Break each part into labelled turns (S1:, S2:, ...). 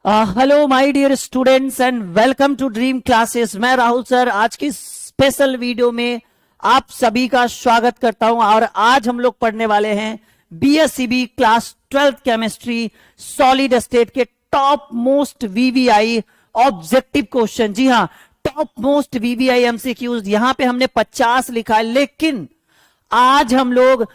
S1: Hello my dear students and welcome to Dream Classes. मैं Rahul sir आज की special video में आप सभी का स्वागत करता हूं और आज हम लोग पढ़ने वाले हैं BSEB class 12th chemistry solid state के top most VVI objective question. जी हां, टॉप मोस्ट वीवीआई एमसीक्यूज। यहां पे हमने 50 लिखा है, लेकिन आज हम लोग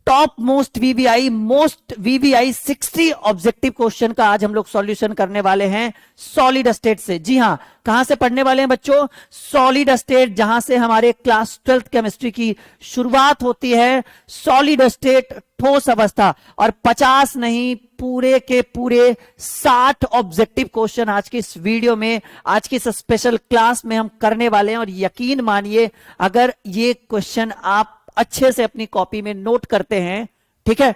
S1: top most VVI 60 objective question का आज हम लोग सॉल्यूशन करने वाले हैं सॉलिड स्टेट से। जी हां, कहां से पढ़ने वाले हैं बच्चों? सॉलिड स्टेट, जहां से हमारे क्लास 12th केमिस्ट्री की शुरुआत होती है। सॉलिड स्टेट ठोस अवस्था, और 50 नहीं, पूरे के पूरे 60 ऑब्जेक्टिव क्वेश्चन आज की इस वीडियो में, आज की इस स्पेशल क्लास में हम करने वाले हैं। और यकीन मानिए, अगर ये क्वेश्चन आप अच्छे से अपनी कॉपी में नोट करते हैं, ठीक है,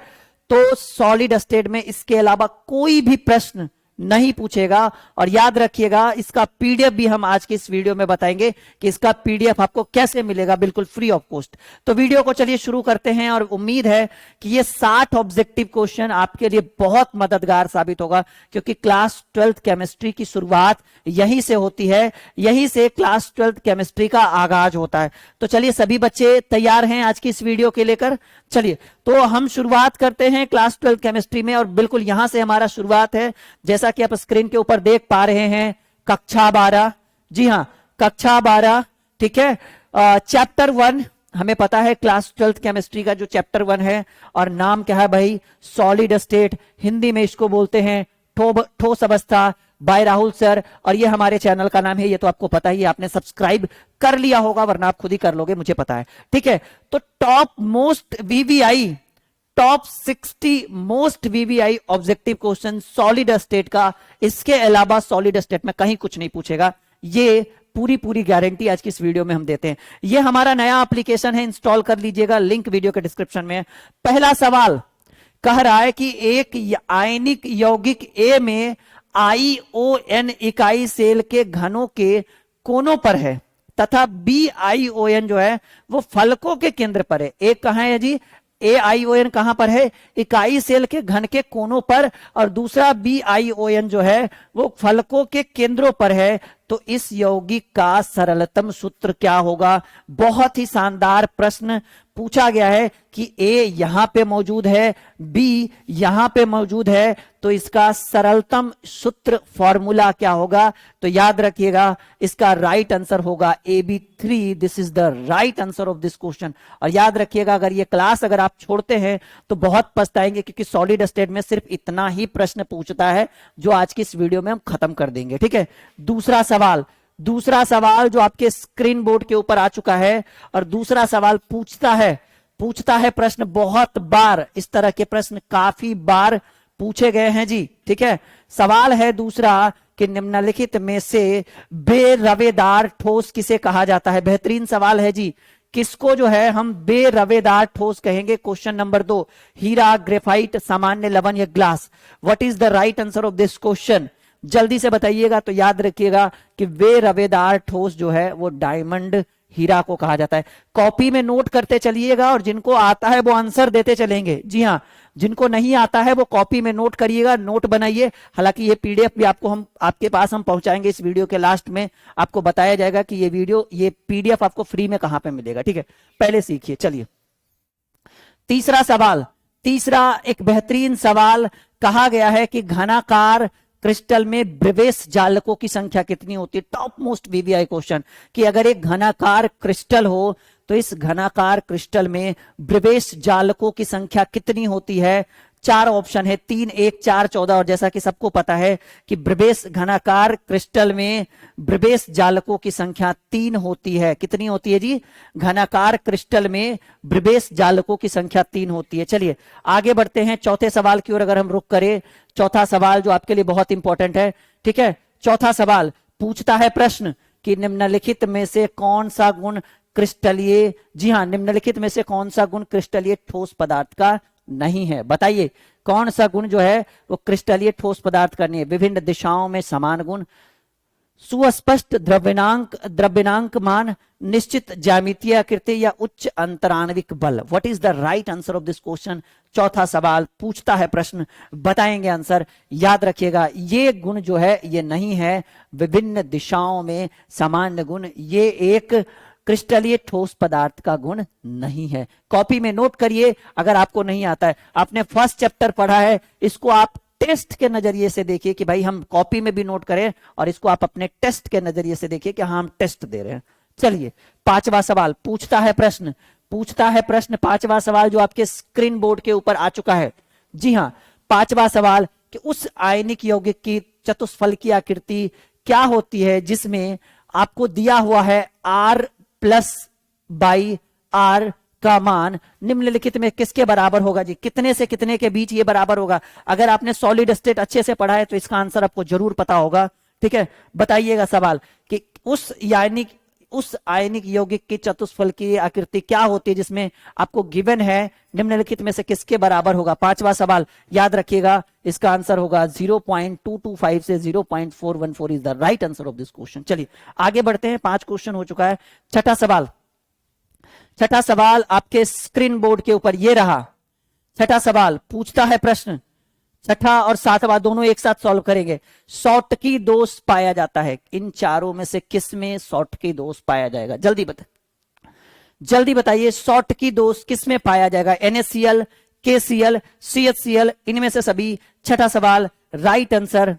S1: तो सॉलिड स्टेट में इसके अलावा कोई भी प्रश्न नहीं पूछेगा। और याद रखिएगा, इसका पीडीएफ भी हम आज की इस वीडियो में बताएंगे कि इसका पीडीएफ आपको कैसे मिलेगा, बिल्कुल फ्री ऑफ कॉस्ट। तो वीडियो को चलिए शुरू करते हैं, और उम्मीद है कि ये 60 ऑब्जेक्टिव क्वेश्चन आपके लिए बहुत मददगार साबित होगा, क्योंकि क्लास 12th केमिस्ट्री की शुरुआत यहीं से होती है, यहीं से क्लास 12th केमिस्ट्री का आगाज होता है। तो चलिए, सभी बच्चे तैयार हैं आज की इस वीडियो के लेकर? चलिए, तो हम शुरुआत करते हैं क्लास 12th केमिस्ट्री में, और बिल्कुल यहां से हमारा शुरुआत है। जैसा कि आप स्क्रीन के ऊपर देख पा रहे हैं, कक्षा 12। जी हां, कक्षा 12, ठीक है। चैप्टर 1 हमें पता है क्लास 12th केमिस्ट्री का जो चैप्टर 1 है, और नाम क्या है भाई? Solid state. हिंदी में इसको बोलते हैं ठोस अवस्था, बाय राहुल सर। और ये हमारे चैनल का नाम है, ये तो आपको पता ही है, आपने सब्सक्राइब कर लिया होगा, वरना आप खुद ही कर लोगे, मुझे पता है, ठीक है। तो top most VVI, top 60 most VVI objective question solid state का, इसके अलावा सॉलिड स्टेट में कहीं कुछ नहीं पूछेगा, ये पूरी गारंटी आज की इस वीडियो में हम देते हैं। ये हमारा नया एप्लीकेशन है, इंस्टॉल कर लीजिएगा, लिंक वीडियो के डिस्क्रिप्शन में है। पहला सवाल कह रहा है कि एक आयनिक यौगिक ए में आईओएन इकाई सेल के घनों के कोनों पर है, तथा बीआईओएन जो है वो फलकों के केंद्र पर है। एक कहां है जी? AION कहां पर है? इकाई सेल के घन के कोनों पर, और दूसरा BION जो है वो फलकों के केंद्रों पर है। तो इस यौगिक का सरलतम सूत्र क्या होगा? बहुत ही शानदार प्रश्न पूछा गया है कि A यहां पे मौजूद है, B यहां पे मौजूद है, तो इसका सरलतम सूत्र फॉर्मूला क्या होगा? तो याद रखिएगा, इसका राइट आंसर होगा AB3। This is the right answer of this question. और याद रखिएगा, अगर ये क्लास अगर आप छोड़ते हैं तो बहुत पछताएंगे, क्योंकि सॉलिड स्टेट में सिर्फ इतना ही प्रश्न पूछता है, जो आज की इस वीडियो में हम खत्म कर देंगे, ठीक है। दूसरा सवाल जो आपके स्क्रीन बोर्ड के ऊपर आ चुका है, और दूसरा सवाल पूछता है प्रश्न, बहुत बार इस तरह के प्रश्न काफी बार पूछे गए हैं जी, ठीक है। सवाल है दूसरा कि निम्नलिखित में से बेरवेदार ठोस किसे कहा जाता है? बेहतरीन सवाल है जी। किसको जो है हम बेरवेदार ठोस कहेंगे? क्वेश्चन नंबर 2, हीरा, ग्रेफाइट, सामान्य लवण या glass? What is the right answer of this question? जल्दी से बताइएगा। तो याद रखिएगा कि बेरवेदार ठोस जो है वो डायमंड, हीरा को कहा जाता है। कॉपी में नोट करते चलिएगा, और जिनको आता है वो आंसर देते चलेंगे। जी हां, जिनको नहीं आता है वो कॉपी में नोट करिएगा, नोट बनाइए। हालांकि ये पीडीएफ भी आपके पास हम पहुंचाएंगे। इस वीडियो के लास्ट में आपको बताया जाएगा कि ये पीडीएफ आपको फ्री में कहां पे मिलेगा, ठीक है। पहले सीखिए। चलिए, तीसरा एक बेहतरीन सवाल कहा गया है कि घनाकार क्रिस्टल में ब्रेवेस जालकों की संख्या कितनी होती है? टॉप मोस्ट वीवीआई क्वेश्चन, कि अगर एक घनाकार क्रिस्टल हो तो इस घनाकार क्रिस्टल में ब्रेवेस जालकों की संख्या कितनी होती है? 4 ऑप्शन है, 3, 1, 4, 14। और जैसा कि सबको पता है कि ब्रेवेस घनाकार क्रिस्टल में ब्रेवेस जालकों की संख्या 3 होती है। कितनी होती है जी? घनाकार क्रिस्टल में ब्रेवेस जालकों की संख्या 3 होती है। चलिए आगे बढ़ते हैं चौथे सवाल की ओर। अगर हम रुक करें, चौथा सवाल जो आपके लिए बहुत इंपॉर्टेंट है, ठीक है। चौथा सवाल पूछता है प्रश्न कि निम्नलिखित में से कौन सा गुण क्रिस्टलीय, जी हां, निम्नलिखित में से कौन सा गुण क्रिस्टलीय ठोस पदार्थ का नहीं है? बताइए कौन सा गुण जो है वो क्रिस्टलीय ठोस पदार्थ का नहीं है? विभिन्न दिशाओं में समान गुण, सुस्पष्ट द्रव्यनांक मान, निश्चित ज्यामितीय आकृति, या उच्च अंतराणविक बल? What is the right answer of this question? चौथा सवाल पूछता है प्रश्न, बताएंगे आंसर। याद रखिएगा ये गुण जो है ये नहीं है विभिन्न दिशाओं में सामान्य गुण, ये एक क्रिस्टलीय ठोस पदार्थ का गुण नहीं है। कॉपी में नोट करिए अगर आपको नहीं आता है। आपने फर्स्ट चैप्टर पढ़ा है, इसको आप टेस्ट के नजरिए से देखिए कि भाई हम कॉपी में भी नोट करें और इसको आप अपने टेस्ट के नजरिए से देखिए कि हाँ हम टेस्ट दे रहे हैं। चलिए पांचवा सवाल पूछता है प्रश्न, पांचवा सवाल जो आपके स्क्रीन बोर्ड के ऊपर आ चुका है। जी हाँ, पांचवा सवाल कि उस आयनिक यौगिक की चतुष्फलकीय आकृति क्या होती है जिसमें आपको दिया हुआ है R+/R का मान निम्नलिखित में किसके बराबर होगा जी? कितने से कितने के बीच ये बराबर होगा? अगर आपने सॉलिड स्टेट अच्छे से पढ़ा है तो इसका आंसर आपको जरूर पता होगा। ठीक है, बताइएगा सवाल कि उस आयनिक यौगिक की चतुष्फलकीय आकृति क्या होती है जिसमें आपको गिवन है निम्नलिखित में से किसके बराबर होगा? पांचवा सवाल याद रखिएगा, इसका आंसर होगा 0.225 से 0.414 is the right answer of this question. चलिए आगे बढ़ते हैं, 5 क्वेश्चन हो चुका है। छठा सवाल आपके स्क्रीन बोर्ड के ऊपर ये रहा। छठा सवाल पूछता है प्रश्न, छठा और सातवां दोनों एक साथ सॉल्व करेंगे। शॉर्टकी दोष पाया जाता है, इन चारों में से किस में शॉर्टकी दोष पाया जाएगा? जल्दी बताइए, शॉर्टकी दोष किस में पाया जाएगा? NaCl, KCl, CHCl, इनमें से सभी। छठा सवाल राइट आंसर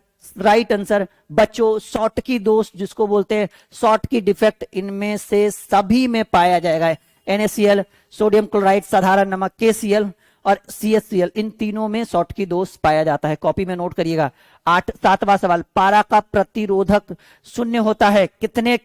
S1: बच्चों, शॉर्टकी दोष जिसको बोलते हैं शॉर्टकी डिफेक्ट, इनमें से सभी में पाया जाएगा। NaCl, सोडियम क्लोराइड साधारण नमक, KCl और CHCl, इन तीनों में शॉर्टकी दोष पाया जाता है। कॉपी में नोट करिएगा। सातवां सवाल, पारा का प्रतिरोधक शून्य होता है कितने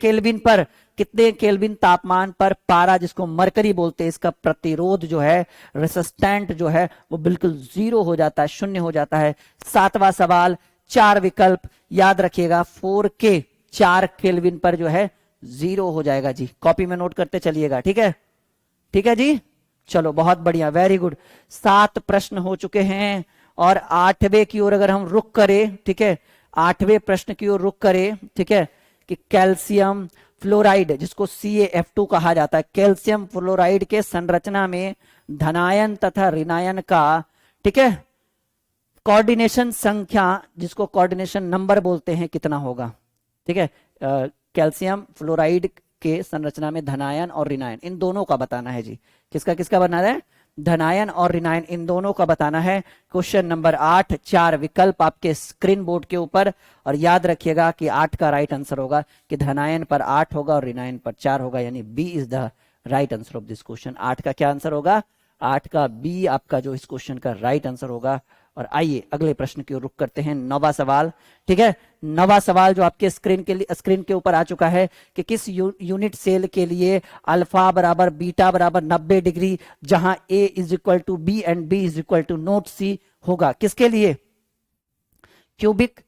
S1: केल्विन तापमान पर पारा जिसको मरकरी बोलते हैं, इसका प्रतिरोध जो है, रेसिस्टेंट जो है वो बिल्कुल 0 हो जाता है, शून्य हो जाता है। सातवां सवाल 4 विकल्प याद रखिएगा, 4K 4 केल्विन पर जो है 0 हो जाएगा जी। कॉपी में नोट करते चलिएगा। ठीक है जी, चलो बहुत बढ़िया, वेरी गुड। 7 प्रश्न हो चुके हैं और 8वें की ओर अगर हम रुक करें, ठीक है, 8वें प्रश्न की ओर रुक करें, ठीक है, कि कैल्शियम फ्लोराइड जिसको CaF2 कहा जाता है, कैल्शियम फ्लोराइड के संरचना में धनायन तथा ऋणायन का, ठीक है, कोऑर्डिनेशन संख्या जिसको कोऑर्डिनेशन नंबर बोलते हैं कितना होगा? ठीक है, कैल्शियम फ्लोराइड के संरचना में धनायन और ऋणायन इन दोनों का बताना है जी। किसका बनाना है? धनायन और ऋणायन इन दोनों का बताना है। क्वेश्चन नंबर 8, 4 विकल्प आपके स्क्रीन बोर्ड के ऊपर, और याद रखिएगा कि 8 का राइट आंसर होगा कि धनायन पर 8 होगा और ऋणायन पर 4 होगा, यानी B is the right answer of this question. 8 का क्या आंसर होगा? 8 का बी आपका जो इस क्वेश्चन का राइट आंसर होगा। और आइए अगले प्रश्न की ओर रुख करते हैं। 9वां सवाल, ठीक है, 9वां सवाल जो आपके स्क्रीन के ऊपर आ चुका है कि किस यूनिट सेल के लिए अल्फा बराबर बीटा बराबर 90 डिग्री, जहां A is equal to B and B is equal to not C होगा? किसके लिए? क्यूबिक,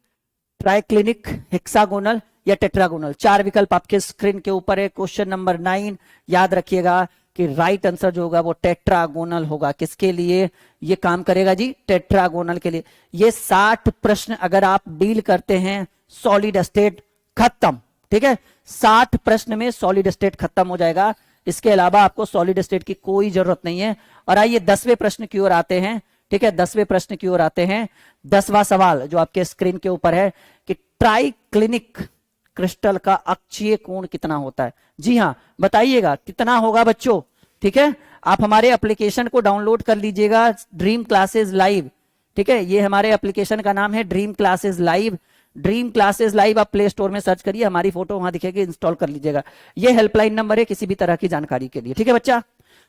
S1: ट्राइक्लिनिक, हेक्सागोनल या टेट्रागोनल? 4 विकल्प आपके स्क्रीन के ऊपर है। क्वेश्चन नंबर 9 याद रखिएगा कि राइट आंसर जो होगा वो टेट्रागोनल होगा। किसके लिए ये काम करेगा जी? टेट्रागोनल के लिए। ये 60 प्रश्न अगर आप डील करते हैं, सॉलिड स्टेट खत्म। ठीक है, 60 प्रश्न में सॉलिड स्टेट खत्म हो जाएगा। इसके अलावा आपको सॉलिड स्टेट की कोई जरूरत नहीं है। और आइए 10वें प्रश्न की ओर आते हैं। ठीक है, 10वें प्रश्न की ओर आते हैं। 10वां सवाल जो आपके स्क्रीन के ऊपर है कि ट्राइक्लिनिक क्रिस्टल का अक्षीय कोण कितना होता है? जी हाँ, बताइएगा कितना होगा बच्चों। ठीक है, आप हमारे एप्लीकेशन को डाउनलोड कर लीजिएगा, ड्रीम क्लासेस लाइव। ठीक है, ये हमारे एप्लीकेशन का नाम है dream classes live. Dream classes live आप प्ले स्टोर में सर्च करिए, हमारी फोटो वहां दिखेगी, इंस्टॉल कर लीजिएगा। ये हेल्पलाइन नंबर है किसी भी तरह की जानकारी के लिए। ठीक है बच्चा,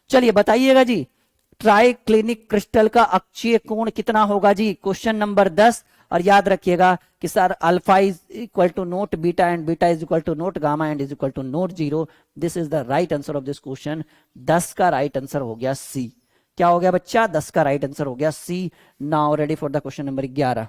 S1: चलिए बताइएगा जी, ट्राइक्लिनिक क्रिस्टल का अक्षीय कोण कितना होगा जी? Question number 10। और याद रखिएगा कि sir alpha is equal to not beta and beta is equal to not gamma and is equal to not 0। This is the right answer of this question. 10 का राइट आंसर हो गया सी। क्या हो गया बच्चा? 10 का राइट आंसर हो गया C. Now ready for the question number 11।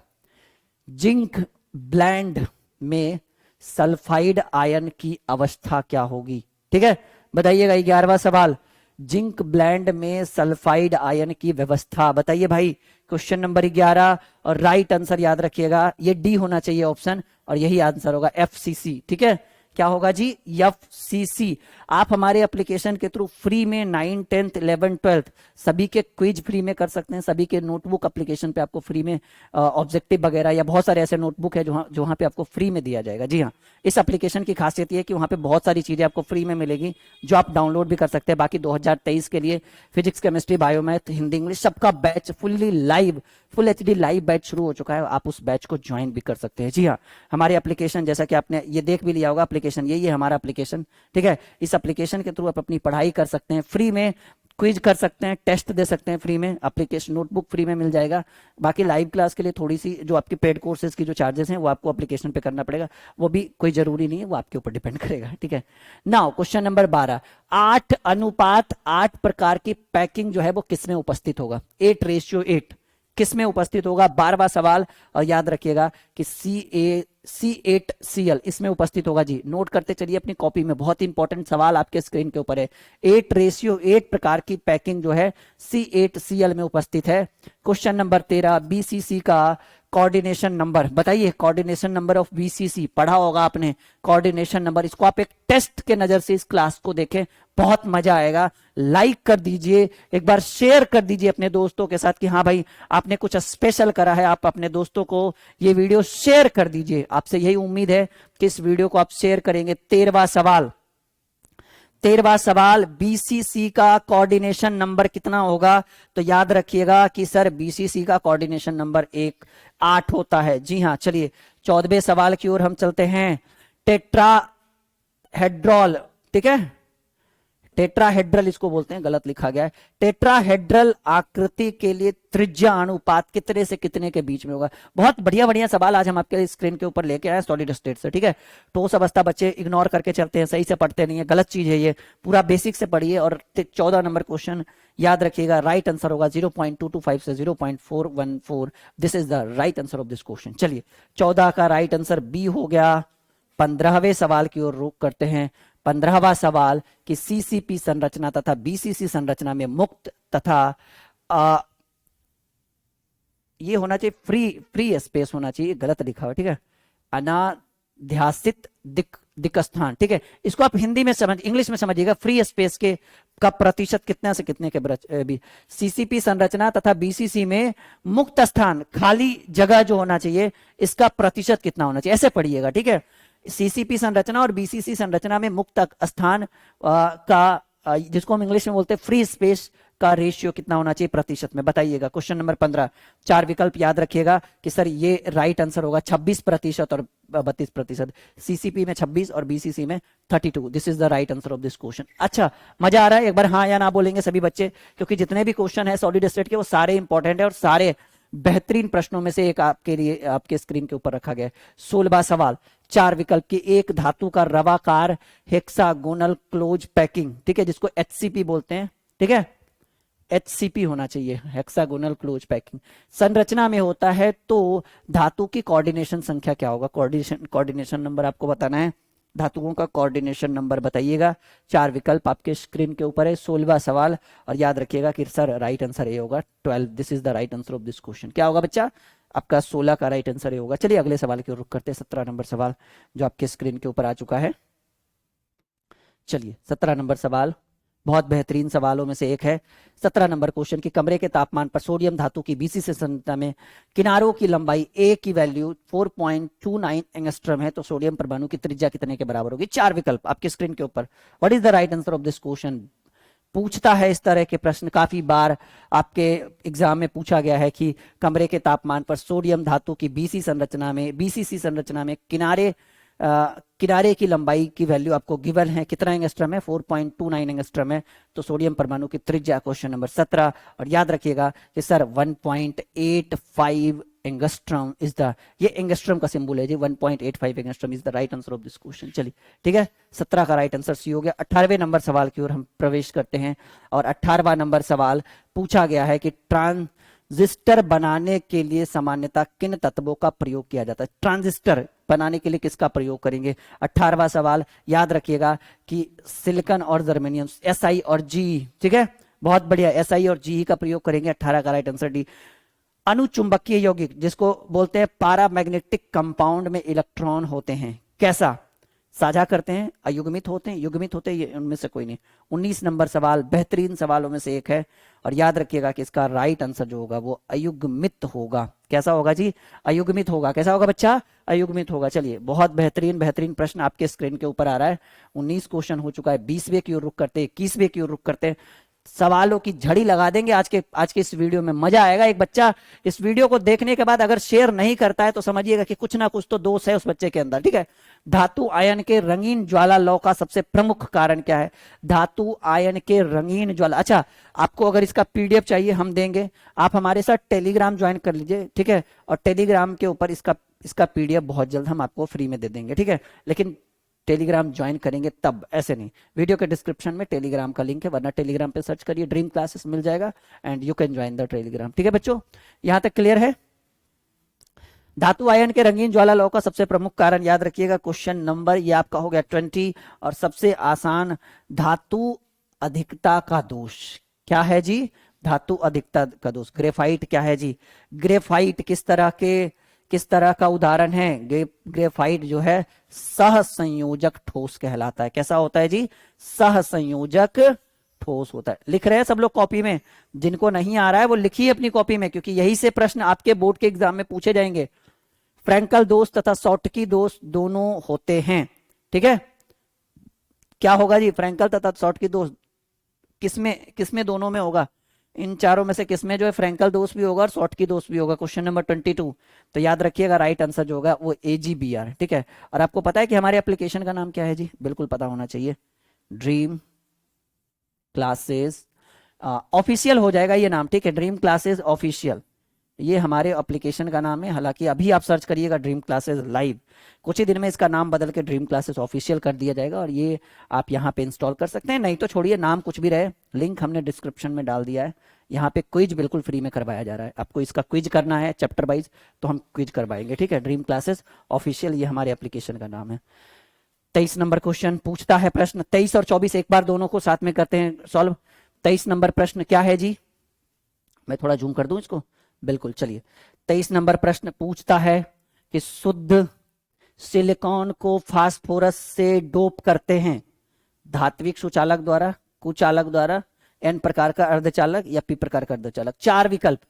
S1: Zinc blende में सल्फाइड आयन की अवस्था क्या होगी? ठीक है, बताइएगा। 11वां सवाल, जिंक ब्लेंड में सल्फाइड आयन की व्यवस्था बताइए भाई। क्वेश्चन नंबर 11 और राइट आंसर याद रखिएगा, ये डी होना चाहिए ऑप्शन, और यही आंसर होगा FCC। ठीक है, क्या होगा जी, FCC। आप हमारे एप्लीकेशन के थ्रू फ्री में 9, 10th, 11th, 12th सभी के क्विज फ्री में कर सकते हैं। सभी के नोटबुक एप्लीकेशन पे आपको फ्री में ऑब्जेक्टिव वगैरह या बहुत सारे ऐसे नोटबुक है जो वहाँ पे आपको फ्री में दिया जाएगा। जी हाँ, इस एप्लीकेशन की खासियत ये है कि वहाँ पे बहुत सारी चीजें आपको फ्री में मिलेगी जो आप डाउनलोड भी कर सकते हैं। बाकी 2023 के लिए physics, chemistry, biomath, Hindi, English सबका batch fully live, full HD live batch शुरू हो चुका है। आप उस बैच को ज्वाइन भी कर सकते हैं। जी हाँ, हमारे एप्लीकेशन जैसा कि आपने ये देख भी लिया होगा, एप्लीकेशन यही है हमारा एप्लीकेशन, ठीक है। इस एप्लीकेशन के थ्रू आप अपनी पढ़ाई कर सकते हैं, फ्री में क्विज कर सकते हैं, टेस्ट दे सकते हैं फ्री में, एप्लीकेशन नोटबुक फ्री में मिल जाएगा। बाकी लाइव क्लास के लिए थोड़ी सी जो आपकी पेड कोर्सेज की जो चार्जेस हैं वो आपको एप्लीकेशन पे करना पड़ेगा, वो भी कोई जरूरी नहीं है, वो आपके ऊपर डिपेंड करेगा, ठीक है। नाउ क्वेश्चन नंबर 12, 8:8 प्रकार की पैकिंग जो है वो किसमें उपस्थित होगा? 8:8 किस में उपस्थित होगा? 12वां सवाल। और याद रखिएगा कि C8Cl इसमें उपस्थित होगा। जी नोट करते चलिए अपनी कॉपी में, बहुत इंपॉर्टेंट सवाल आपके स्क्रीन के ऊपर है। 8:8 प्रकार की पैकिंग जो है C8Cl में उपस्थित है। क्वेश्चन नंबर 13, BCC का कोऑर्डिनेशन नंबर बताइए। कोऑर्डिनेशन नंबर ऑफ BCC पढ़ा होगा आपने, कोऑर्डिनेशन नंबर। इसको आप एक टेस्ट के नजर से इस क्लास को देखें, बहुत मजा आएगा। लाइक कर दीजिए, एक बार शेयर कर दीजिए अपने दोस्तों के साथ कि हाँ भाई आपने कुछ स्पेशल करा है। आप अपने दोस्तों को ये वीडियो शेयर कर दीजिए, आपसे यही उम्मीद है कि इस वीडियो को आप शेयर करेंगे। 13वां सवाल, BCC का कोऑर्डिनेशन नंबर कितना होगा? तो याद रखिएगा कि सर BCC का कोऑर्डिनेशन नंबर 8 होता है। जी हाँ, चलिए 14वें सवाल की ओर हम चलते हैं। टेट्राहेड्रल, ठीक है, टेट्राहेड्रल इसको बोलते हैं, गलत लिखा गया है। टेट्राहेड्रल आकृति के लिए त्रिज्या अनुपात कितने से कितने के बीच में होगा? बहुत बढ़िया बढ़िया सवाल आज हम आपके स्क्रीन के ऊपर लेके आए सॉलिड स्टेट से, ठीक है। ठोस अवस्था बच्चे इग्नोर करके चलते हैं, सही से पढ़ते नहीं है, गलत चीज है ये। पूरा बेसिक से पढ़िए। और 14 नंबर क्वेश्चन याद रखिएगा, राइट आंसर होगा 0.225 से 0.414। This is the right answer of this question. चलिए 14 का राइट आंसर बी हो गया। 15वें सवाल की ओर रुख करते हैं। 15वां सवाल कि CCP संरचना तथा BCC संरचना में मुक्त तथा ये होना चाहिए फ्री स्पेस होना चाहिए, गलत लिखा हुआ, ठीक है। अनाध्यासित दिक् स्थान, ठीक है। इसको आप हिंदी में इंग्लिश में समझिएगा। फ्री स्पेस के का प्रतिशत कितना से कितने के भी CCP संरचना तथा BCC में मुक्त स्थान, खाली जगह जो होना चाहिए, इसका प्रतिशत कितना होना चाहिए, ऐसे पढ़िएगा, ठीक है। CCP संरचना और BCC संरचना में मुक्त स्थान जिसको हम इंग्लिश में बोलते हैं फ्री स्पेस का रेशियो कितना होना चाहिए प्रतिशत में, बताइएगा। क्वेश्चन नंबर 15, 4 विकल्प याद रखिएगा कि सर ये राइट आंसर होगा 26% और 32%। CCP में 26 और BCC में 32। This is the right answer of this question. अच्छा, मजा आ रहा है? एक बार हाँ या ना बोलेंगे सभी बच्चे, क्योंकि जितने भी क्वेश्चन है सॉलिड स्टेट के वो सारे इंपॉर्टेंट है और सारे बेहतरीन प्रश्नों में से एक आपके लिए आपके स्क्रीन के ऊपर रखा गया है। 16वां सवाल, 4 विकल्प की एक धातु का रवाकार हेक्सागोनल क्लोज पैकिंग, ठीक है, जिसको HCP बोलते हैं, ठीक है, HCP होना चाहिए, हेक्सागोनल क्लोज पैकिंग संरचना में होता है तो धातु की कोऑर्डिनेशन संख्या क्या होगा? कोऑर्डिनेशन नंबर आपको बताना है, धातुओं का कोऑर्डिनेशन नंबर बताइएगा। 4 विकल्प आपके स्क्रीन के ऊपर है। 16वां सवाल, और याद रखिएगा कि सर राइट आंसर ए होगा 12। This is the right answer of this question. क्या होगा बच्चा? आपका 16 का राइट आंसर ए होगा। चलिए अगले सवाल की ओर रुख करते हैं। 17 नंबर सवाल जो आपके स्क्रीन के ऊपर आ चुका है। चलिए 17 नंबर सवाल बहुत बेहतरीन सवालों में से एक है। 17 नंबर क्वेश्चन की कमरे के तापमान पर सोडियम धातु की BCC संरचना में किनारों की लंबाई A की वैल्यू 4.29 एंगस्ट्रम है तो सोडियम परमाणु की त्रिज्या कितने के बराबर होगी? 4 विकल्प आपके स्क्रीन के ऊपर। What is the right answer of this question? पूछता है इस तरह के प्रश्न, काफी बार आपके एग्जाम में पूछा गया है कि कमरे के तापमान पर सोडियम धातु की BCC संरचना में किनारे की लंबाई की वैल्यू आपको गिवन है, कितना एंगस्ट्रम है? 4.29 एंगस्ट्रम है तो सोडियम परमाणु की त्रिज्या। क्वेश्चन नंबर 17, और याद रखिएगा कि सर 1.85 एंगस्ट्रम इज द, ये एंगस्ट्रम का सिंबल है जी, 1.85 angstrom is the right answer of this question. चलिए ठीक है, 17 का राइट आंसर सी हो गया। 18वें नंबर सवाल की ओर हम प्रवेश करते हैं और 18वां नंबर सवाल पूछा गया है कि ट्रांजिस्टर बनाने के लिए सामान्यतः किन तत्वों का प्रयोग किया जाता है? ट्रांजिस्टर बनाने के लिए किसका प्रयोग करेंगे? 18वां सवाल याद रखिएगा कि सिलिकॉन और जर्मेनियम, SI और GE, ठीक है, बहुत बढ़िया, SI और GE का प्रयोग करेंगे। 18 का राइट आंसर डी। अनुचुंबकीय यौगिक जिसको बोलते हैं पैरामैग्नेटिक कंपाउंड में इलेक्ट्रॉन होते हैं, कैसा? साझा करते हैं, अयुग्मित होते हैं, युग्मित होते हैं, ये उनमें से कोई नहीं। 19 नंबर सवाल बेहतरीन सवालों में से एक है और याद रखिएगा कि इसका राइट आंसर जो होगा वो अयुग्मित होगा। कैसा होगा जी? अयुग्मित होगा। कैसा होगा बच्चा? अयुग्मित होगा। चलिए, बहुत बेहतरीन बेहतरीन प्रश्न आपके स्क्रीन के ऊपर आ रहा है। 19 क्वेश्चन हो चुका है। 20वें की ओर रुख करते हैं, 21वें की ओर रुख करते हैं। सवालों की झड़ी लगा देंगे आज के इस वीडियो में, मजा आएगा। एक बच्चा इस वीडियो को देखने के बाद अगर शेयर नहीं करता है तो समझिएगा कि कुछ ना कुछ तो दोष है उस बच्चे के अंदर, ठीक है। धातु आयन के रंगीन ज्वाला लौ का सबसे प्रमुख कारण क्या है? धातु आयन के रंगीन ज्वाला। अच्छा, आपको अगर इसका पीडीएफ चाहिए हम देंगे, आप हमारे साथ टेलीग्राम ज्वाइन कर लीजिए, ठीक है। और टेलीग्राम के ऊपर इसका पीडीएफ बहुत जल्द हम आपको फ्री में दे देंगे, ठीक है। लेकिन टेलीग्राम ज्वाइन करेंगे तब, ऐसे नहीं। वीडियो के डिस्क्रिप्शन में टेलीग्राम का लिंक है, वरना टेलीग्राम पे सर्च करिए, ड्रीम क्लासेस मिल जाएगा and you can join the Telegram, ठीक है बच्चों। यहां तक क्लियर है? धातु आयन के रंगीन ज्वाला लौ का सबसे प्रमुख कारण याद रखिएगा। क्वेश्चन नंबर ये आपका हो गया 20 और सबसे आसान, धातु अधिकता का दोष। क्या है जी? धातु अधिकता का दोष। ग्रेफाइट क्या है जी? ग्रेफाइट किस तरह का उदाहरण है? ग्रेफाइट जो है सहसंयोजक ठोस कहलाता है। कैसा होता है जी? सहसंयोजक ठोस होता है। लिख रहे हैं सब लोग कॉपी में? जिनको नहीं आ रहा है वो लिखिए अपनी कॉपी में, क्योंकि यही से प्रश्न आपके बोर्ड के एग्जाम में पूछे जाएंगे। फ्रैंकल दोष तथा शॉर्टकी दोष दोनों होते हैं, ठीक है। क्या होगा जी? फ्रैंकल तथा शॉर्टकी दोष किसमें दोनों में होगा? इन चारों में से किसमें जो है फ्रैंकल दोष भी होगा और शॉर्टकी दोष भी होगा। Question number 22। तो याद रखिएगा राइट आंसर जो होगा वो AGBR, ठीक है। और आपको पता है कि हमारे एप्लीकेशन का नाम क्या है जी? बिल्कुल पता होना चाहिए, ड्रीम क्लासेस ऑफिशियल हो जाएगा ये नाम, ठीक है। ड्रीम क्लासेस ऑफिशियल, ये हमारे एप्लीकेशन का नाम है। हालांकि अभी आप सर्च करिएगा ड्रीम क्लासेस लाइव, कुछ ही दिन में इसका नाम बदल के ड्रीम क्लासेस ऑफिशियल कर दिया जाएगा और ये आप यहाँ पे इंस्टॉल कर सकते हैं। नहीं तो छोड़िए, नाम कुछ भी रहे, लिंक हमने डिस्क्रिप्शन में डाल दिया है। यहाँ पे क्विज बिल्कुल फ्री में करवाया जा रहा है। आपको इसका क्विज करना है चैप्टर वाइज तो हम क्विज करवाएंगे, ठीक है। ड्रीम क्लासेस ऑफिशियल, ये हमारे एप्लीकेशन का नाम है। 23 नंबर क्वेश्चन पूछता है प्रश्न, 23 और 24 एक बार दोनों को साथ में करते हैं सॉल्व। 23 नंबर प्रश्न क्या है जी? मैं थोड़ा जूम कर दूं इसको, बिल्कुल। चलिए, 23 नंबर प्रश्न पूछता है कि शुद्ध सिलिकॉन को फास्फोरस से डोप करते हैं धात्विक सुचालक द्वारा, कुचालक द्वारा, N प्रकार का अर्धचालक या P प्रकार का अर्धचालक। 4 विकल्प।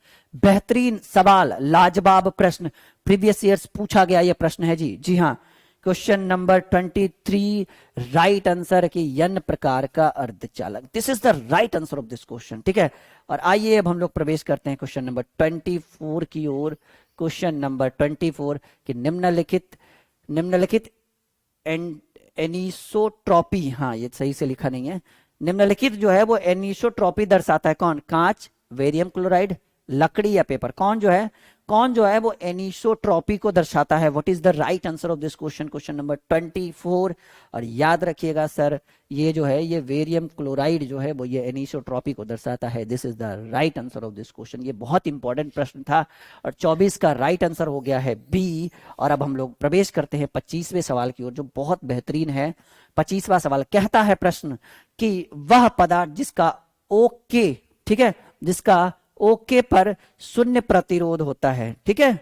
S1: बेहतरीन सवाल, लाजवाब प्रश्न, प्रीवियस ईयर्स पूछा गया यह प्रश्न है जी। जी हाँ, क्वेश्चन नंबर 23 राइट आंसर की N प्रकार का अर्धचालक। This is the right answer of this question, ठीक है। और आइए अब हम लोग प्रवेश करते हैं क्वेश्चन नंबर 24 की ओर। क्वेश्चन नंबर 24 कि निम्नलिखित एनिसोट्रॉपी, हाँ ये सही से लिखा नहीं है, निम्नलिखित जो है वो एनिसोट्रॉपी दर्शाता है। कौन? कांच, बेरियम क्लोराइड, लकड़ी या पेपर। कौन जो है वो एनिसोट्रॉपी को दर्शाता है? What is the right answer of this question? Question number 24। और याद रखिएगा सर, ये जो है ये बेरियम क्लोराइड जो है वो ये एनिसोट्रॉपी को दर्शाता है। This is the right answer of this question. ये बहुत इंपॉर्टेंट प्रश्न था और 24 का राइट आंसर हो गया है B। और अब हम लोग प्रवेश करते हैं 25वें सवाल की ओर, जो बहुत बेहतरीन है। 25वां सवाल कहता है प्रश्न कि वह पदार्थ जिसका ओके, ठीक है, जिसका ओके पर शून्य प्रतिरोध होता है, ठीक है,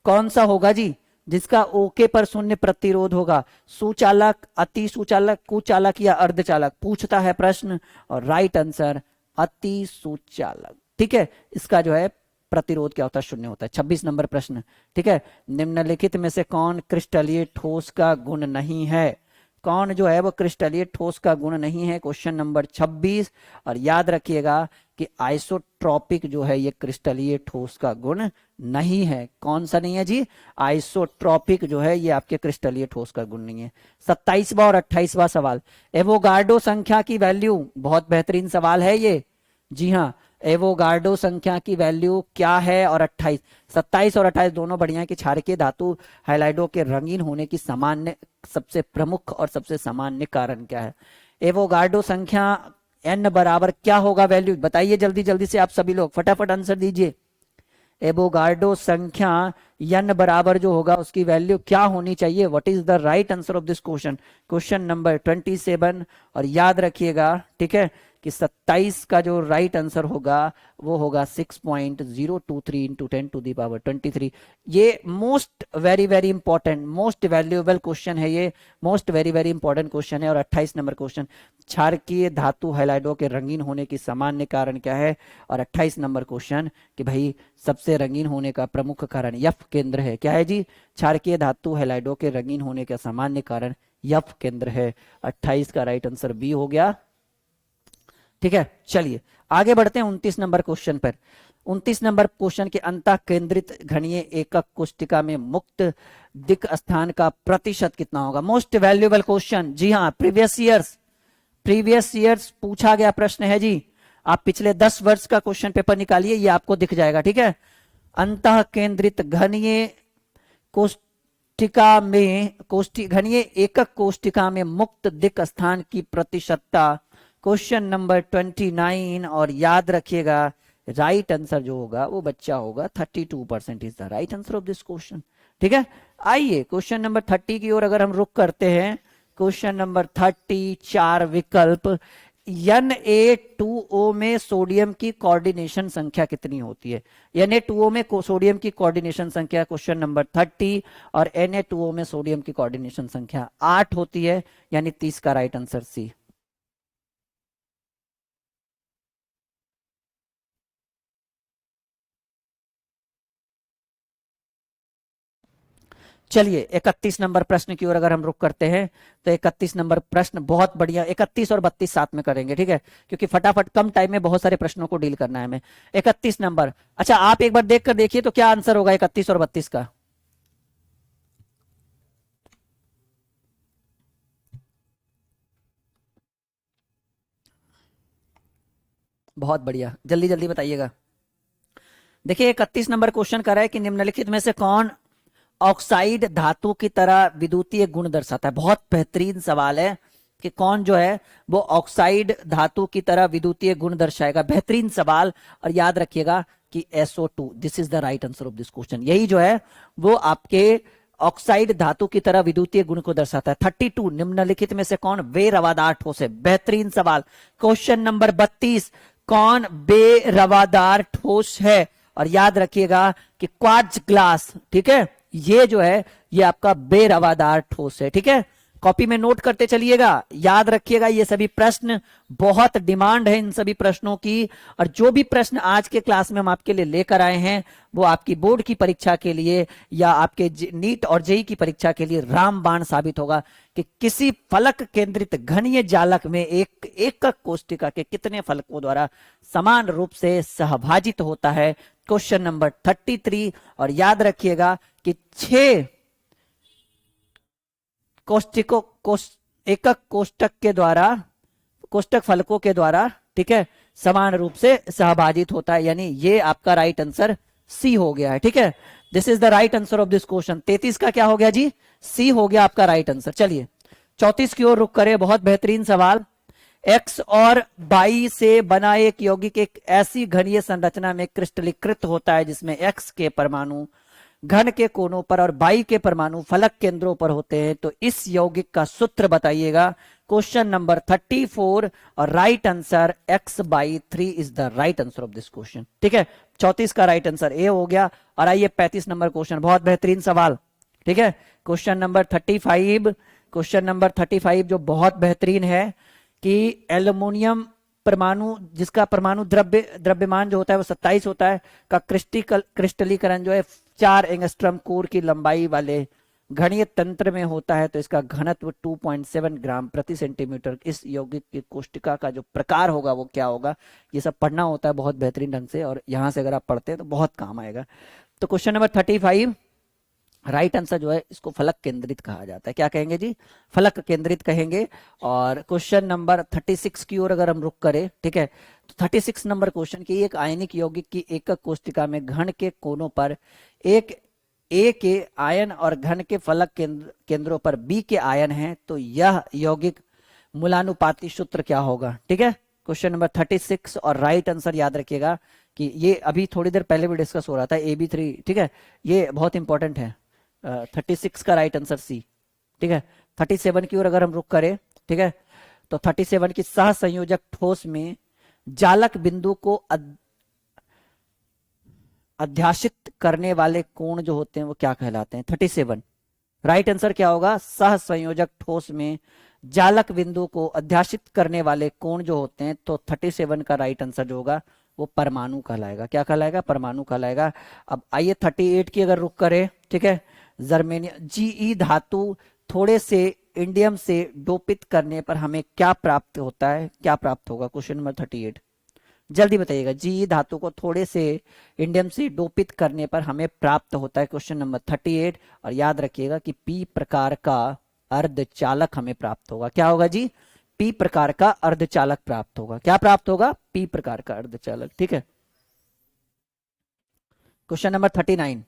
S1: कौन सा होगा जी? जिसका ओके पर शून्य प्रतिरोध होगा। सुचालक, अति सुचालक, कुचालक या अर्धचालक, पूछता है प्रश्न। और राइट आंसर अति सुचालक, ठीक है। इसका जो है प्रतिरोध क्या होता है? शून्य होता है। 26 नंबर प्रश्न, ठीक है। निम्नलिखित में से कौन क्रिस्टलीय ठोस का गुण नहीं है? कौन जो है वो क्रिस्टलीय ठोस का गुण नहीं है? Question number 26। और याद रखिएगा कि आइसोट्रॉपिक जो है ये क्रिस्टलीय ठोस का गुण नहीं है। कौन सा नहीं है जी? आइसोट्रॉपिक जो है ये आपके क्रिस्टलीय ठोस का गुण नहीं है। 27वां और 28वां सवाल, एवोगार्डो संख्या की वैल्यू, बहुत बेहतरीन सवाल है ये। जी हाँ, एवोगार्डो संख्या की वैल्यू क्या है? और 28, 27 और 28 दोनों बढ़िया है कि क्षारकीय धातु हाइलाइडो के रंगीन होने की सामान्य, सबसे प्रमुख और सबसे सामान्य कारण क्या है? एवोगार्डो संख्या N बराबर क्या होगा? वैल्यू बताइए जल्दी जल्दी से, आप सभी लोग फटाफट आंसर दीजिए। एवोगार्डो संख्या N बराबर जो होगा उसकी वैल्यू क्या होनी चाहिए? What is the right answer of this question? Question number 27। और याद रखिएगा, ठीक है, कि 27 का जो राइट आंसर होगा वो होगा 6.023 इंटू 10⁻23। ये most very very important, most valuable question है, ये most very very important question है। और 28 नंबर क्वेश्चन, क्षारकीय धातु हैलाइडों के रंगीन होने की सामान्य कारण क्या है। और 28 नंबर क्वेश्चन कि भाई सबसे रंगीन होने का प्रमुख कारण यफ केंद्र है। क्या है जी? क्षारकीय धातु हैलाइडों के रंगीन होने का सामान्य कारण यफ केंद्र है। 28 का राइट आंसर बी हो गया। ठीक है, चलिए आगे बढ़ते हैं 29 नंबर क्वेश्चन पर। 29 नंबर क्वेश्चन के अंतः केंद्रित घनीय एकक कोष्टिका में मुक्त दिक् स्थान का प्रतिशत कितना होगा। मोस्ट वैल्यूएबल क्वेश्चन, जी हाँ, प्रीवियस ईयर्स पूछा गया प्रश्न है जी। आप पिछले 10 वर्ष का क्वेश्चन पेपर निकालिए, ये आपको दिख जाएगा। ठीक है, अंतः केंद्रित घनीय कोष्टिका में घनीय एकक कोष्टिका में मुक्त दिक् स्थान की प्रतिशतता, क्वेश्चन नंबर 29। और याद रखिएगा राइट आंसर जो होगा वो बच्चा होगा 32% is the right answer of this question. ठीक है, आइए क्वेश्चन नंबर 30 की ओर अगर हम रुक करते हैं। क्वेश्चन नंबर 30, 4 विकल्प। Na2O में सोडियम की कोऑर्डिनेशन संख्या कितनी होती है। Na2O में सोडियम की कोऑर्डिनेशन संख्या क्वेश्चन नंबर 30, और Na2O में सोडियम की कोऑर्डिनेशन संख्या 8 होती है, यानी 30 का राइट आंसर सी। चलिए 31 नंबर प्रश्न की ओर अगर हम रुक करते हैं तो 31 नंबर प्रश्न बहुत बढ़िया, 31 और 32 साथ में करेंगे। ठीक है, क्योंकि फटाफट कम टाइम में बहुत सारे प्रश्नों को डील करना है हमें। 31 नंबर, अच्छा आप एक बार देख कर देखिए तो क्या आंसर होगा 31 और 32 का। बहुत बढ़िया, जल्दी जल्दी बताइएगा। देखिए 31 नंबर क्वेश्चन कर रहा है कि निम्नलिखित में से कौन ऑक्साइड धातु की तरह विद्युतीय गुण दर्शाता है। बहुत बेहतरीन सवाल है कि कौन जो है वो ऑक्साइड धातु की तरह विद्युतीय गुण दर्शाएगा। बेहतरीन सवाल, और याद रखिएगा कि SO2, this is the right answer of this question. यही जो है वो आपके ऑक्साइड धातु की तरह विद्युतीय गुण को दर्शाता है। 32, निम्नलिखित में से कौन बेरवादार ठोस है। बेहतरीन सवाल। क्वेश्चन नंबर 32, कौन बेरवादार ठोस है। और याद रखिएगा कि क्वार्ट्ज ग्लास, ठीक है, ये जो है ये आपका बेरवादार ठोस है। ठीक है, कॉपी में नोट करते चलिएगा, याद रखिएगा। ये सभी प्रश्न बहुत डिमांड है इन सभी प्रश्नों की, और जो भी प्रश्न आज के क्लास में हम आपके लिए लेकर आए हैं वो आपकी बोर्ड की परीक्षा के लिए या आपके नीट और जेई की परीक्षा के लिए रामबाण साबित होगा कि किसी फलक केंद्रित घनीय जालक में एक एकक कोष्टिका के कितने फलकों द्वारा समान रूप से सहभाजित होता है। क्वेश्चन नंबर 33, और याद रखिएगा कि 6 एकक कोष्टक के द्वारा, कोष्टक फलकों के द्वारा, ठीक है, समान रूप से सहभाजित होता है, यानी ये आपका राइट आंसर सी हो गया है। ठीक है, this is the right answer of this question. 33 का क्या हो गया जी? सी हो गया आपका राइट आंसर। चलिए 34 की ओर रुक करें। बहुत बेहतरीन सवाल। X और Y से बना एक यौगिक एक ऐसी घनीय संरचना में क्रिस्टलीकृत होता है जिसमें X के परमाणु घन के कोनों पर और Y के परमाणु फलक केंद्रों पर होते हैं, तो इस यौगिक का सूत्र बताइएगा। क्वेश्चन नंबर 34, और right answer X/3 is the right answer of this question. ठीक है, 34 का राइट आंसर ए हो गया। और आइए 35 नंबर क्वेश्चन, बहुत बेहतरीन सवाल। ठीक है, क्वेश्चन नंबर 35, क्वेश्चन नंबर 35 जो बहुत बेहतरीन है कि एल्युमिनियम परमाणु, जिसका परमाणु द्रव्यमान जो होता है वो 27 होता है, का क्रिस्टलीकरण जो है 4 एंगस्ट्रम कोर की लंबाई वाले घनीय तंत्र में होता है, तो इसका घनत्व 2.7 ग्राम प्रति सेंटीमीटर। इस यौगिक की कोष्टिका का जो प्रकार होगा वो क्या होगा, ये सब पढ़ना होता है बहुत बेहतरीन ढंग से, और यहां से अगर आप पढ़ते हैं तो बहुत काम आएगा। तो क्वेश्चन नंबर 35 राइट आंसर जो है इसको फलक केंद्रित कहा जाता है। क्या कहेंगे जी? फलक केंद्रित कहेंगे। और क्वेश्चन नंबर 36 की ओर अगर हम रुक करें, ठीक है, तो 36 नंबर क्वेश्चन की एक आयनिक यौगिक की एकक कोष्टिका में घन के कोनों पर एक ए के आयन और घन के फलक केंद्रों पर बी के आयन हैं, तो यह यौगिक मूलानुपाती सूत्र क्या होगा। ठीक है, क्वेश्चन नंबर 36, और राइट आंसर याद रखिएगा कि ये अभी थोड़ी देर पहले भी डिस्कस हो रहा था, AB3। ठीक है, ये बहुत इंपॉर्टेंट है। 36 का राइट आंसर सी। ठीक है, 37 की ओर अगर हम रुक करें, ठीक है, तो 37 की सह संयोजक ठोस में जालक बिंदु को अध्यासित करने वाले कोण जो होते हैं वो क्या कहलाते हैं? 37 राइट आंसर क्या होगा? सह संयोजक ठोस में जालक बिंदु को अध्यासित करने वाले कोण जो होते हैं, तो 37 का राइट आंसर जो होगा वो परमाणु कहलाएगा। क्या कहलाएगा? परमाणु कहलाएगा। अब आइए 38 की अगर रुक करें, ठीक है, जर्मेनियम जीई धातु थोड़े से इंडियम से डोपित करने पर हमें क्या प्राप्त होता है? क्या प्राप्त होगा? क्वेश्चन नंबर 38 जल्दी बताइएगा। जीई धातु को थोड़े से इंडियम से डोपित करने पर हमें प्राप्त होता है क्वेश्चन नंबर 38। और याद रखिएगा कि पी प्रकार का अर्धचालक हमें प्राप्त होगा। क्या होगा जी? पी प्रकार का अर्धचालक प्राप्त होगा। क्या प्राप्त होगा? पी प्रकार का अर्धचालक। ठीक है, क्वेश्चन नंबर 39,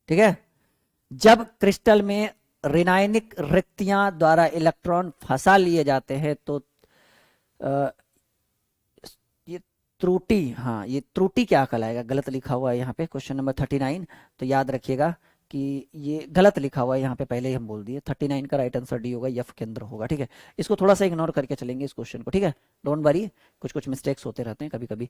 S1: ठीक है, जब क्रिस्टल में ऋणायनिक रिक्तियां द्वारा इलेक्ट्रॉन फंसा लिए जाते हैं तो ये त्रुटि, हाँ ये त्रुटि क्या कहलाएगा? गलत लिखा हुआ है यहाँ पे क्वेश्चन नंबर 39, तो याद रखिएगा कि ये गलत लिखा हुआ है यहाँ पे, पहले ही हम बोल दिए। 39 का राइट आंसर डी होगा, एफ के अंदर होगा। ठीक है, इसको थोड़ा सा इग्नोर करके चलेंगे इस क्वेश्चन को। ठीक है, डोंट वरी, कुछ कुछ मिस्टेक्स होते रहते हैं कभी कभी।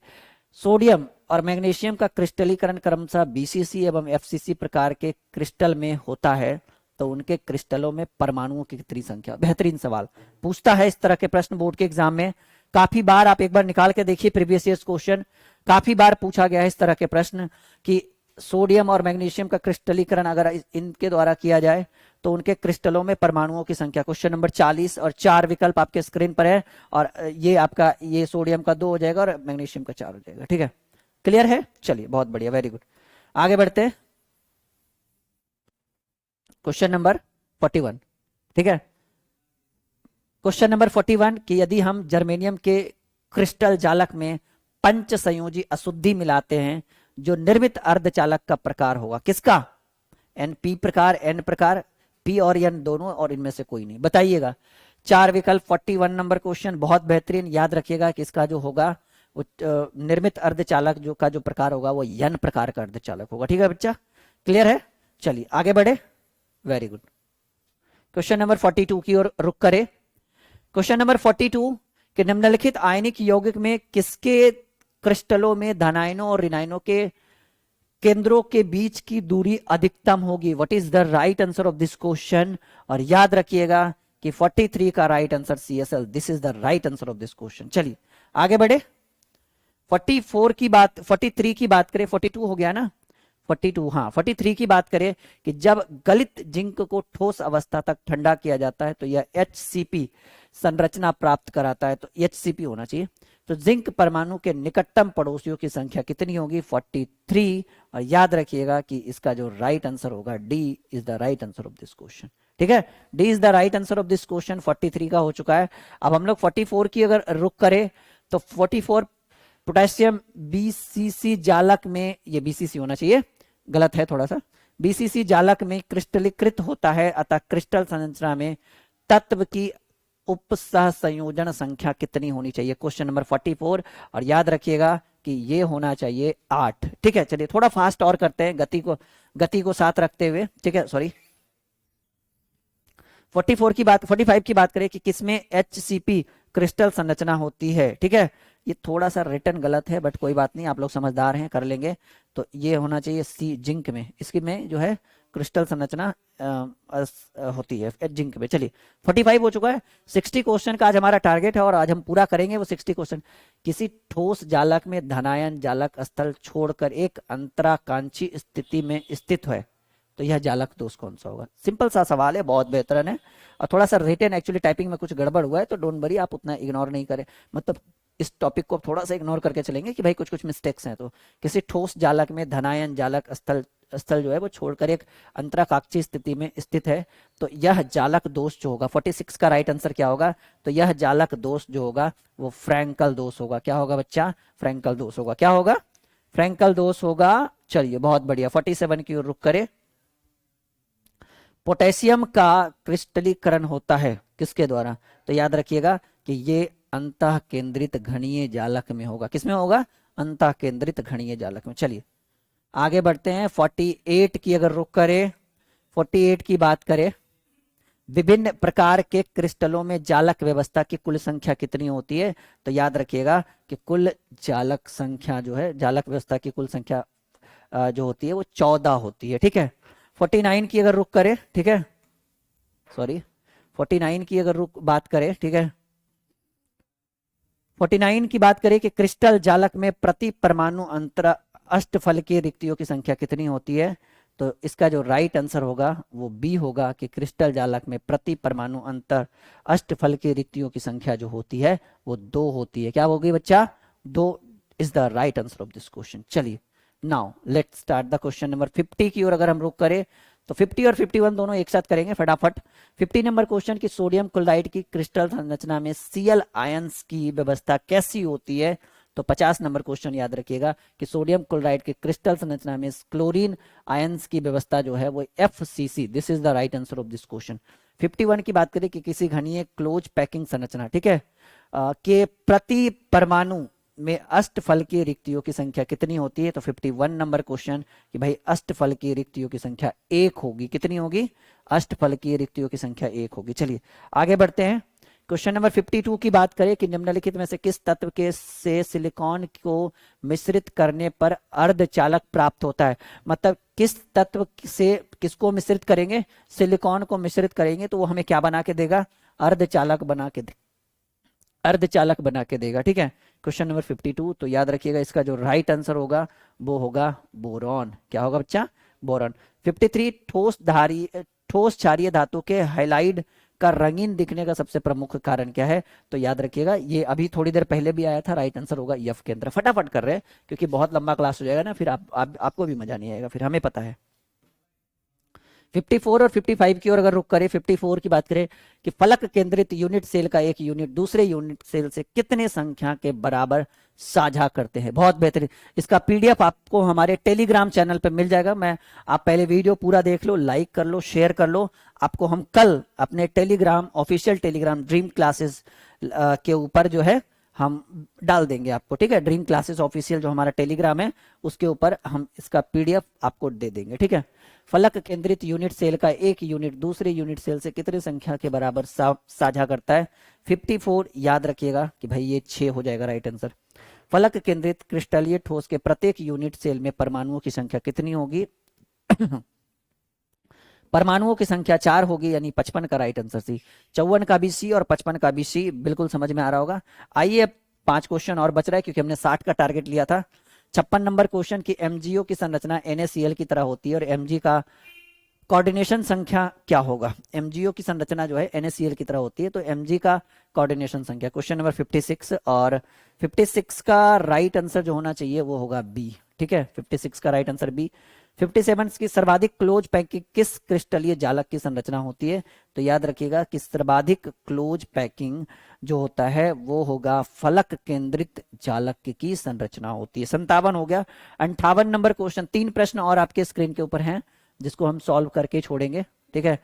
S1: सोडियम और मैग्नीशियम का क्रिस्टलीकरण क्रमशः बीसीसी एवं एफसीसी प्रकार के क्रिस्टल में होता है, तो उनके क्रिस्टलों में परमाणुओं की कितनी संख्या? बेहतरीन सवाल पूछता है इस तरह के प्रश्न बोर्ड के एग्जाम में। काफी बार आप एक बार निकाल के देखिए प्रीवियस ईयर क्वेश्चन, काफी बार पूछा गया है इस तरह के प्रश्न कि सोडियम और मैग्नीशियम का क्रिस्टलीकरण अगर इनके द्वारा किया जाए तो उनके क्रिस्टलों में परमाणुओं की संख्या। क्वेश्चन नंबर 40 और 4 विकल्प आपके स्क्रीन पर है, और ये आपका ये सोडियम का 2 हो जाएगा और मैग्नीशियम का 4 हो जाएगा। ठीक है, क्लियर है? चलिए बहुत बढ़िया, वेरी गुड, आगे बढ़ते हैं। क्वेश्चन नंबर 41, ठीक है, क्वेश्चन नंबर 41 कि यदि हम जर्मेनियम के क्रिस्टल जालक में पंच संयोजी अशुद्धि मिलाते हैं जो निर्मित अर्धचालक का प्रकार होगा, किसका? एन पी प्रकार, एन प्रकार, पी और एन दोनों, और इनमें से कोई नहीं, बताइएगा। 4 विकल्प, 41 नंबर क्वेश्चन, बहुत बेहतरीन। याद रखिएगा कि इसका जो होगा वो निर्मित अर्धचालक जो का जो प्रकार होगा वो एन प्रकार का अर्धचालक होगा। ठीक है बच्चा, क्लियर है? चलिए आगे बढ़े, वेरी गुड। क्वेश्चन नंबर 42 की ओर रुक करे। क्वेश्चन नंबर 42 कि निम्नलिखित आयनिक यौगिक में किसके क्रिस्टलों में धनायनों और ऋणायनों के केंद्रों के बीच की दूरी अधिकतम होगी? What is the right answer of this question? और याद रखिएगा कि 43 का right answer CSL, this is the right answer of this question. चलिए आगे बढ़े। 44 की बात, 43 की बात करें, 42 हो गया ना, 42, हाँ 43 की बात करें कि जब गलित जिंक को ठोस अवस्था तक ठंडा किया जाता है तो यह HCP संरचना प्राप्त कराता है, तो HCP होना चाहिए। तो जिंक परमाणु के निकटतम पड़ोसियों की संख्या कितनी होगी? 43। और याद रखिएगा कि इसका जो राइट आंसर होगा D is the right answer of this question. ठीक है, D is the right answer of this question. 43 का हो चुका है। अब हम लोग 44 की अगर रुक करें तो 44 पोटेशियम BCC जालक में, ये BCC होना चाहिए, गलत है थोड़ा सा, BCC जालक में क्रिस्टलीकृत होता है, अतः क्रिस्टल संरचना में तत्व की उपसह संयोजन संख्या कितनी होनी चाहिए? Question number 44। और याद रखिएगा कि ये होना चाहिए 8। ठीक है, चलिए थोड़ा फास्ट और करते हैं, गति को साथ रखते हुए। ठीक है, सॉरी 44 की बात, 45 की बात करें कि किसमें HCP क्रिस्टल संरचना होती है। ठीक है, ये थोड़ा सा रिटर्न गलत है बट कोई बात नहीं, आप लोग समझदार हैं, कर लेंगे। तो ये होना चाहिए C, जिंक में, इसकी में जो है क्रिस्टल संरचना होती है जिंक में। चलिए 45 हो चुका है। 60 क्वेश्चन का आज हमारा टारगेट है और आज हम पूरा करेंगे वो 60 क्वेश्चन। किसी ठोस जालक में धनायन जालक स्थल छोड़कर एक अंतराकांक्षी स्थिति में स्थित है तो यह जालक दोष कौन सा होगा? सिंपल सा सवाल है, बहुत बेहतरीन है, और थोड़ा सा रिटन एक्चुअली टाइपिंग में कुछ गड़बड़ हुआ है, तो डोंट वरी, आप उतना इग्नोर नहीं करें, मतलब इस टॉपिक को थोड़ा सा इग्नोर करके चलेंगे कि भाई कुछ कुछ मिस्टेक्स हैं। तो किसी ठोस जालक में धनायन जालक स्थल जो है वो छोड़कर एक अंतराकाक्षी स्थिति में स्थित है तो यह जालक दोष जो होगा, 46 का राइट आंसर क्या होगा? तो यह जालक दोष जो होगा वो फ्रैंकल दोष होगा। क्या होगा बच्चा? फ्रैंकल दोष होगा। क्या होगा? फ्रैंकल दोष होगा। चलिए बहुत बढ़िया, 47 की ओर रुक करे। पोटेशियम का क्रिस्टलीकरण होता है किसके द्वारा? तो याद रखिएगा कि ये अंतः केंद्रित घनीय जालक में होगा। किसमें होगा? अंतः केंद्रित घनीय जालक में। चलिए आगे बढ़ते हैं। 48 की अगर रुक करें, 48 की बात करें विभिन्न प्रकार के क्रिस्टलों में जालक व्यवस्था की कुल संख्या कितनी होती है? तो याद रखिएगा कि कुल जालक संख्या जो है, जालक व्यवस्था की कुल संख्या जो होती है वो 14 होती है। ठीक है, 49 की अगर रुक करें, ठीक है, सॉरी 49 की अगर रुक बात करें, ठीक है, 49 की बात करें कि क्रिस्टल जालक में प्रति परमाणु अंतर अष्टफल की रिक्तियों की संख्या कितनी होती है? तो इसका जो राइट आंसर होगा वो बी होगा कि क्रिस्टल जालक में प्रति परमाणु अंतर अष्टफल की रिक्तियों की संख्या जो होती है वो 2 होती है। क्या होगी बच्चा? 2 is the right answer of this question. चलिए now let's start the question number 50 की ओर अगर हम रुक करें तो 50 और 51 दोनों एक साथ करेंगे फटाफट। 50 नंबर क्वेश्चन की सोडियम क्लोराइड की क्रिस्टल संरचना में Cl आयंस की व्यवस्था कैसी होती है? तो 50 नंबर क्वेश्चन याद रखिएगा कि सोडियम क्लोराइड के क्रिस्टल संरचना में क्लोरीन आयंस की व्यवस्था जो है वो FCC, this is the right answer of this question. 51 की बात करें कि किसी घनीय क्लोज पैकिंग संरचना, ठीक है, के प्रति परमाणु में अष्टफल की रिक्तियों की संख्या कितनी होती है? तो 51 नंबर क्वेश्चन कि भाई अष्टफल की रिक्तियों की संख्या 1 होगी। कितनी होगी? अष्टफल की रिक्तियों की संख्या 1 होगी। चलिए आगे बढ़ते हैं। क्वेश्चन नंबर 52 की बात करें कि निम्नलिखित में से किस तत्व के से सिलिकॉन को मिश्रित करने पर अर्धचालक प्राप्त होता है? मतलब किस तत्व से किसको मिश्रित करेंगे? सिलिकॉन को मिश्रित करेंगे तो वो हमें क्या बना के देगा? अर्धचालक बना के अर्धचालक बना के देगा। ठीक है, क्वेश्चन नंबर 52। तो याद रखिएगा इसका जो राइट आंसर होगा वो होगा बोरॉन। क्या होगा बच्चा? बोरॉन। 53 ठोस क्षारीय धातु के हाइलाइड का रंगीन दिखने का सबसे प्रमुख कारण क्या है? तो याद रखिएगा ये अभी थोड़ी देर पहले भी आया था, राइट आंसर होगा एफ के अंदर। फटाफट कर रहे हैं क्योंकि बहुत लंबा क्लास हो जाएगा ना, फिर आपको भी मजा नहीं आएगा, फिर हमें पता है। 54 और 55 की ओर अगर रुक करें, 54 की बात करें कि फलक केंद्रित यूनिट सेल का एक यूनिट दूसरे यूनिट सेल से कितने संख्या के बराबर साझा करते हैं? बहुत बेहतरीन। इसका पीडीएफ आपको हमारे टेलीग्राम चैनल पे मिल जाएगा। आप पहले वीडियो पूरा देख लो, लाइक कर लो, शेयर कर लो। आपको हम कल अपने Telegram, official Telegram dream classes के ऊपर जो है हम डाल देंगे आपको। ठीक है, ड्रीम क्लासेस ऑफिशियल जो हमारा टेलीग्राम है उसके ऊपर हम इसका पीडीएफ आपको दे देंगे। ठीक है, फलक केंद्रित यूनिट सेल का एक यूनिट दूसरे यूनिट सेल से कितनी संख्या के बराबर साझा करता है? 54 याद रखिएगा कि भाई ये 6 हो जाएगा राइट आंसर। फलक केंद्रित क्रिस्टलीय ठोस के प्रत्येक यूनिट सेल में परमाणुओं की संख्या कितनी होगी? परमाणुओं की संख्या 4 होगी, यानी 55 का राइट आंसर सी। 54 का भी सी और 55 का भी सी, बिल्कुल समझ में आ रहा होगा। आइए अब 5 क्वेश्चन और बच रहा है क्योंकि हमने 60 का टारगेट लिया था। 56 नंबर क्वेश्चन की MgO की संरचना NaCl की तरह होती है और Mg का कोऑर्डिनेशन संख्या क्या होगा? MgO की संरचना जो है NaCl की तरह होती है तो Mg का कोऑर्डिनेशन संख्या। क्वेश्चन नंबर 56 और 56 का राइट आंसर जो होना चाहिए वो होगा बी। ठीक है, 56 का राइट आंसर बी। 57 की सर्वाधिक क्लोज पैकिंग किस क्रिस्टलीय जालक की संरचना होती है? तो याद रखिएगा कि सर्वाधिक क्लोज पैकिंग जो होता है वो होगा फलक केंद्रित जालक की संरचना होती है। 57 हो गया। 58 नंबर क्वेश्चन, 3 प्रश्न और आपके स्क्रीन के ऊपर हैं जिसको हम सॉल्व करके छोड़ेंगे। ठीक है,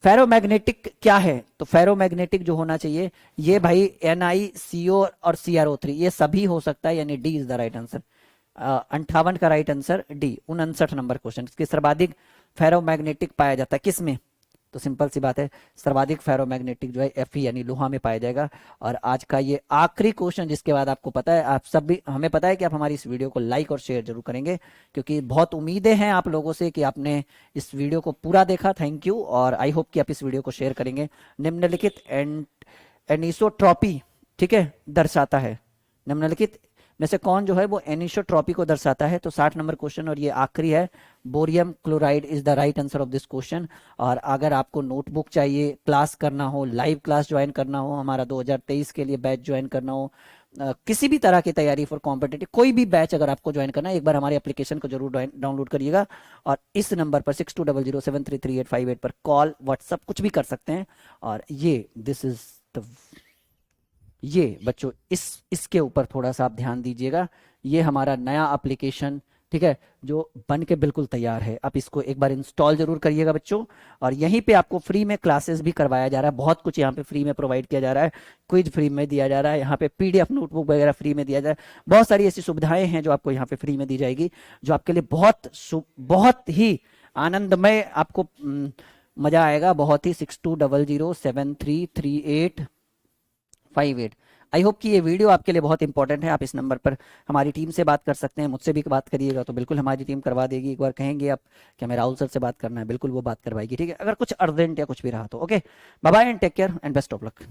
S1: फेरोमैग्नेटिक क्या है? तो फेरोमैग्नेटिक जो होना चाहिए ये भाई NiCO और CrO3 ये सभी हो सकता है, यानी D is the right answer. 58 का right answer D. 59 number question, इसके सर्वाधिक फेरोमैग्नेटिक पाया जाता है किस में? तो सिंपल सी बात है, सर्वाधिक फेरोमैग्नेटिक जो है Fe यानी लोहा में पाया जाएगा। और आज का ये आखिरी क्वेश्चन जिसके बाद आपको पता है, आप सब भी हमें पता है कि आप हमारी इस वीडियो को लाइक और शेयर जरूर करेंगे क्योंकि बहुत उम्मीदें हैं आप लोगों से कि आपने इस वीडियो को पूरा देखा। थैंक यू, और आई होप कि आप इस वीडियो को शेयर करेंगे। निम्नलिखित एनिसोट्रॉपी, ठीक है, दर्शाता है। निम्नलिखित में से कौन जो है वो एनिसोट्रॉपी को दर्शाता है? तो 60 नंबर क्वेश्चन और ये आखिरी है, bohrium chloride is the right answer of this question. और अगर आपको नोटबुक चाहिए, क्लास करना हो, लाइव क्लास ज्वाइन करना हो, हमारा 2023 के लिए बैच ज्वाइन करना हो, किसी भी तरह की तैयारी फॉर कॉम्पिटिटिव कोई भी बैच अगर आपको ज्वाइन करना है, एक बार हमारे एप्लीकेशन को जरूर डाउनलोड करिएगा और इस नंबर पर 6200733858 पर कॉल, व्हाट्सअप कुछ भी कर सकते हैं। और ये बच्चों इसके ऊपर थोड़ा सा आप ध्यान दीजिएगा। ये हमारा नया एप्लीकेशन, ठीक है, जो बन के बिल्कुल तैयार है। आप इसको एक बार इंस्टॉल जरूर करिएगा बच्चों। और यहीं पे आपको फ्री में क्लासेस भी करवाया जा रहा है, बहुत कुछ यहाँ पे फ्री में प्रोवाइड किया जा रहा है। क्विज फ्री में दिया जा रहा है, यहाँ पे PDF नोटबुक वगैरह फ्री में दिया जा रहा है। बहुत सारी ऐसी सुविधाएं हैं जो आपको यहाँ पे फ्री में दी जाएगी, जो आपके लिए बहुत ही आनंदमय आपको मजा आएगा बहुत ही। 6200733858। आई होप कि ये वीडियो आपके लिए बहुत इंपॉर्टेंट है। आप इस नंबर पर हमारी टीम से बात कर सकते हैं, मुझसे भी बात करिएगा तो बिल्कुल हमारी टीम करवा देगी। एक बार कहेंगे आप कि हमें राहुल सर से बात करना है, बिल्कुल वो बात करवाएगी, ठीक है, अगर कुछ अर्जेंट या कुछ भी रहा तो। Okay, bye bye and take care and best of luck.